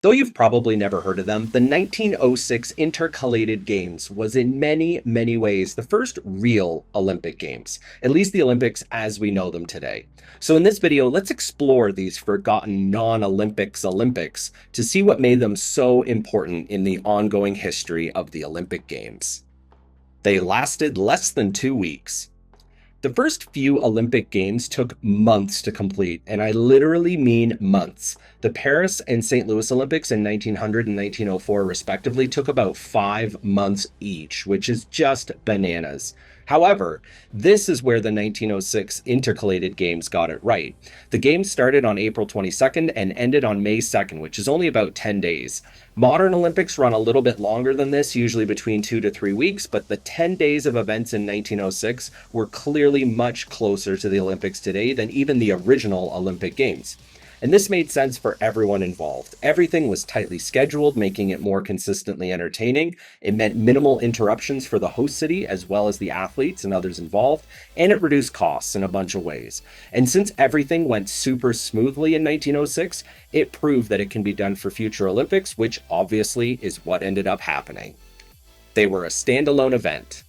Though you've probably never heard of them, the 1906 Intercalated Games was in many, many ways the first real Olympic Games, at least the Olympics as we know them today. So in this video, let's explore these forgotten non-Olympics to see what made them so important in the ongoing history of the Olympic Games. They lasted less than 2 weeks. The first few Olympic Games took months to complete, and I literally mean months. The Paris and St. Louis Olympics in 1900 and 1904, respectively, took about 5 months each, which is just bananas. However, this is where the 1906 Intercalated Games got it right. The Games started on April 22nd and ended on May 2nd, which is only about 10 days. Modern Olympics run a little bit longer than this, usually between 2 to 3 weeks, but the 10 days of events in 1906 were clearly much closer to the Olympics today than even the original Olympic Games. And this made sense for everyone involved. Everything was tightly scheduled, making it more consistently entertaining. It meant minimal interruptions for the host city, as well as the athletes and others involved, and it reduced costs in a bunch of ways. And since everything went super smoothly in 1906, it proved that it can be done for future Olympics, which obviously is what ended up happening. They were a standalone event.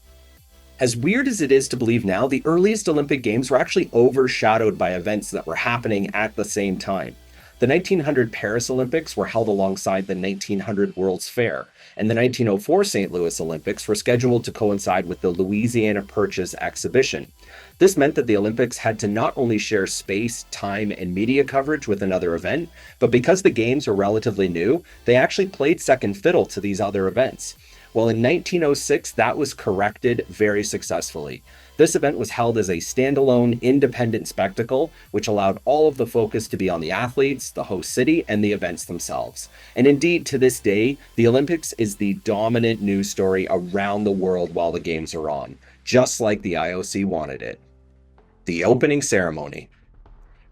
As weird as it is to believe now, the earliest Olympic Games were actually overshadowed by events that were happening at the same time. The 1900 Paris Olympics were held alongside the 1900 World's Fair, and the 1904 St. Louis Olympics were scheduled to coincide with the Louisiana Purchase exhibition. This meant that the Olympics had to not only share space, time, and media coverage with another event, but because the Games were relatively new, they actually played second fiddle to these other events. Well, in 1906, that was corrected very successfully. This event was held as a standalone, independent spectacle, which allowed all of the focus to be on the athletes, the host city, and the events themselves. And indeed, to this day, the Olympics is the dominant news story around the world while the Games are on, just like the IOC wanted it. The opening ceremony.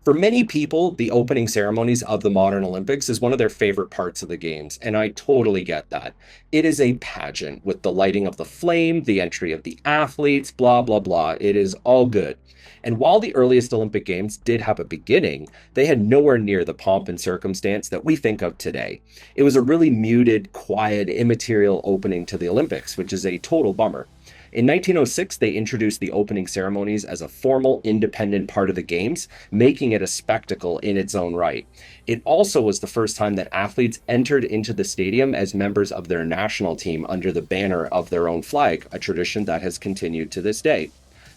For many people, the opening ceremonies of the modern Olympics is one of their favorite parts of the Games, and I totally get that. It is a pageant with the lighting of the flame, the entry of the athletes, blah, blah, blah. It is all good. And while the earliest Olympic Games did have a beginning, they had nowhere near the pomp and circumstance that we think of today. It was a really muted, quiet, immaterial opening to the Olympics, which is a total bummer. In 1906, they introduced the opening ceremonies as a formal, independent part of the Games, making it a spectacle in its own right. It also was the first time that athletes entered into the stadium as members of their national team under the banner of their own flag, a tradition that has continued to this day.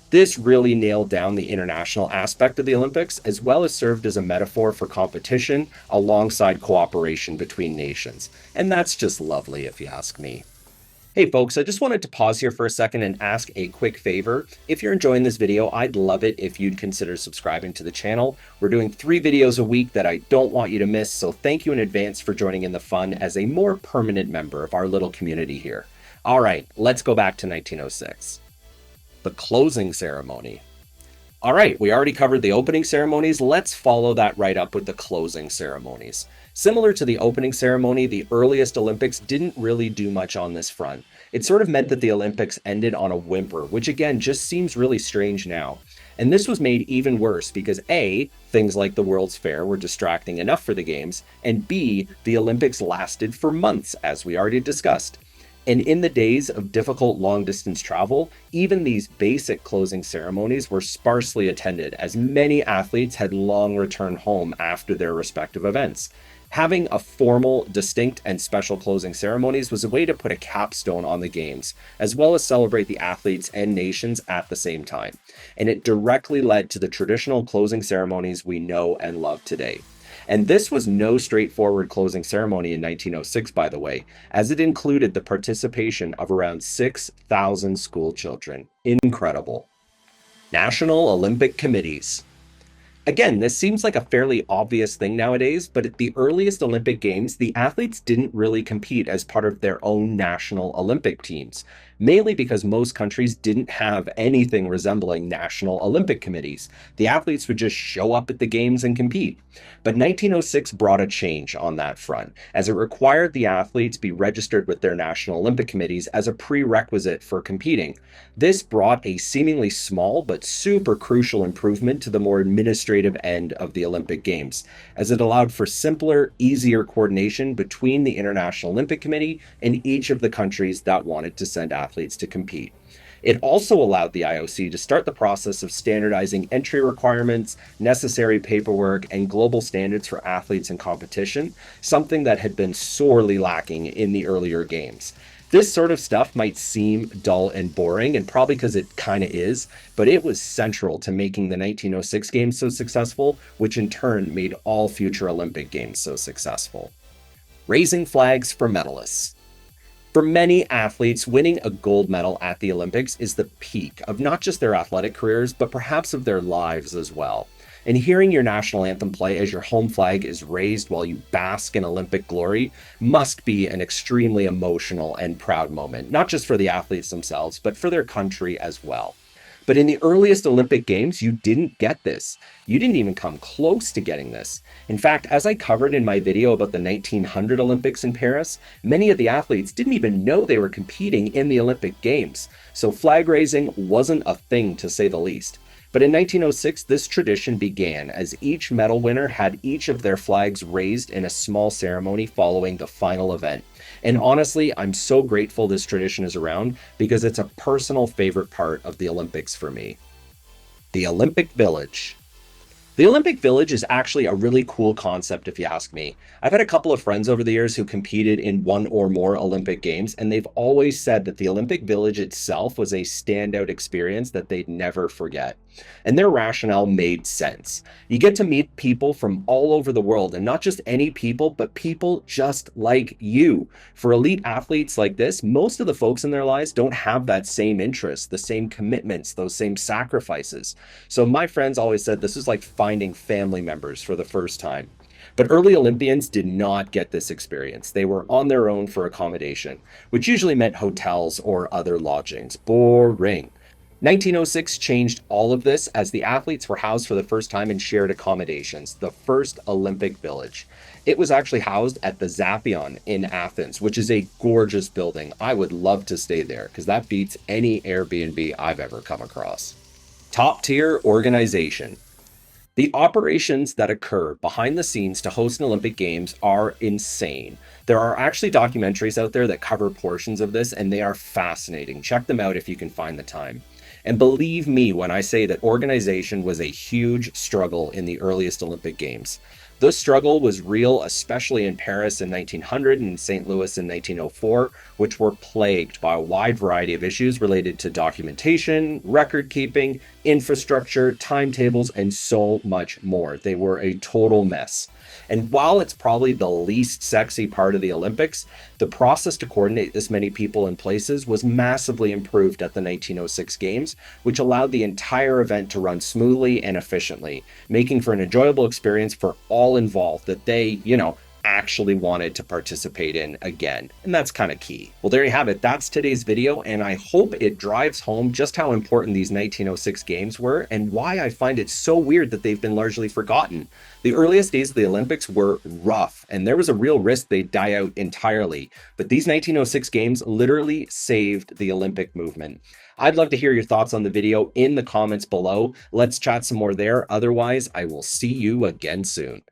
This really nailed down the international aspect of the Olympics, as well as served as a metaphor for competition alongside cooperation between nations. And that's just lovely, if you ask me. Hey folks, I just wanted to pause here for a second and ask a quick favor. If you're enjoying this video, I'd love it if you'd consider subscribing to the channel. We're doing 3 videos a week that I don't want you to miss, so thank you in advance for joining in the fun as a more permanent member of our little community here. All right, let's go back to 1906. The closing ceremony. All right, we already covered the opening ceremonies. Let's follow that right up with the closing ceremonies. Similar to the opening ceremony, the earliest Olympics didn't really do much on this front. It sort of meant that the Olympics ended on a whimper, which again just seems really strange now. And this was made even worse because A, things like the World's Fair were distracting enough for the Games, and B, the Olympics lasted for months, as we already discussed. And in the days of difficult long-distance travel, even these basic closing ceremonies were sparsely attended, as many athletes had long returned home after their respective events. Having a formal, distinct, and special closing ceremonies was a way to put a capstone on the Games, as well as celebrate the athletes and nations at the same time. And it directly led to the traditional closing ceremonies we know and love today. And this was no straightforward closing ceremony in 1906, by the way, as it included the participation of around 6,000 school children. Incredible. National Olympic Committees. Again, this seems like a fairly obvious thing nowadays, but at the earliest Olympic Games, the athletes didn't really compete as part of their own national Olympic teams, mainly because most countries didn't have anything resembling national Olympic committees. The athletes would just show up at the Games and compete. But 1906 brought a change on that front, as it required the athletes be registered with their national Olympic committees as a prerequisite for competing. This brought a seemingly small but super crucial improvement to the more administrative administrative end of the Olympic Games, as it allowed for simpler, easier coordination between the International Olympic Committee and each of the countries that wanted to send athletes to compete. It also allowed the IOC to start the process of standardizing entry requirements, necessary paperwork, and global standards for athletes in competition, something that had been sorely lacking in the earlier games. This sort of stuff might seem dull and boring, and probably because it kind of is, but it was central to making the 1906 Games so successful, which in turn made all future Olympic Games so successful. Raising flags for medalists. For many athletes, winning a gold medal at the Olympics is the peak of not just their athletic careers, but perhaps of their lives as well. And hearing your national anthem play as your home flag is raised while you bask in Olympic glory must be an extremely emotional and proud moment, not just for the athletes themselves, but for their country as well. But in the earliest Olympic Games, you didn't get this. You didn't even come close to getting this. In fact, as I covered in my video about the 1900 Olympics in Paris, many of the athletes didn't even know they were competing in the Olympic Games. So flag raising wasn't a thing, to say the least. But in 1906, this tradition began as each medal winner had each of their flags raised in a small ceremony following the final event. And honestly, I'm so grateful this tradition is around because it's a personal favorite part of the Olympics for me. The Olympic Village. The Olympic Village is actually a really cool concept, if you ask me. I've had a couple of friends over the years who competed in one or more Olympic Games, and they've always said that the Olympic Village itself was a standout experience that they'd never forget. And their rationale made sense. You get to meet people from all over the world, and not just any people, but people just like you. For elite athletes like this, most of the folks in their lives don't have that same interest, the same commitments, those same sacrifices. So my friends always said this is like finding family members for the first time. But early Olympians did not get this experience. They were on their own for accommodation, which usually meant hotels or other lodgings. Boring. 1906 changed all of this as the athletes were housed for the first time in shared accommodations, the first Olympic Village. It was actually housed at the Zappion in Athens, which is a gorgeous building. I would love to stay there because that beats any Airbnb I've ever come across. Top tier organization. The operations that occur behind the scenes to host an Olympic Games are insane. There are actually documentaries out there that cover portions of this, and they are fascinating. Check them out if you can find the time. And believe me when I say that organization was a huge struggle in the earliest Olympic Games. This struggle was real, especially in Paris in 1900 and St. Louis in 1904, which were plagued by a wide variety of issues related to documentation, record keeping, infrastructure, timetables, and so much more. They were a total mess. And while it's probably the least sexy part of the Olympics, the process to coordinate this many people and places was massively improved at the 1906 Games, which allowed the entire event to run smoothly and efficiently, making for an enjoyable experience for all involved that they, actually wanted to participate in again. And that's kind of key. Well, there you have it. That's today's video, and I hope it drives home just how important these 1906 Games were and why I find it so weird that they've been largely forgotten. The earliest days of the Olympics were rough, and there was a real risk they'd die out entirely. But these 1906 Games literally saved the Olympic movement. I'd love to hear your thoughts on the video in the comments below. Let's chat some more there. Otherwise, I will see you again soon.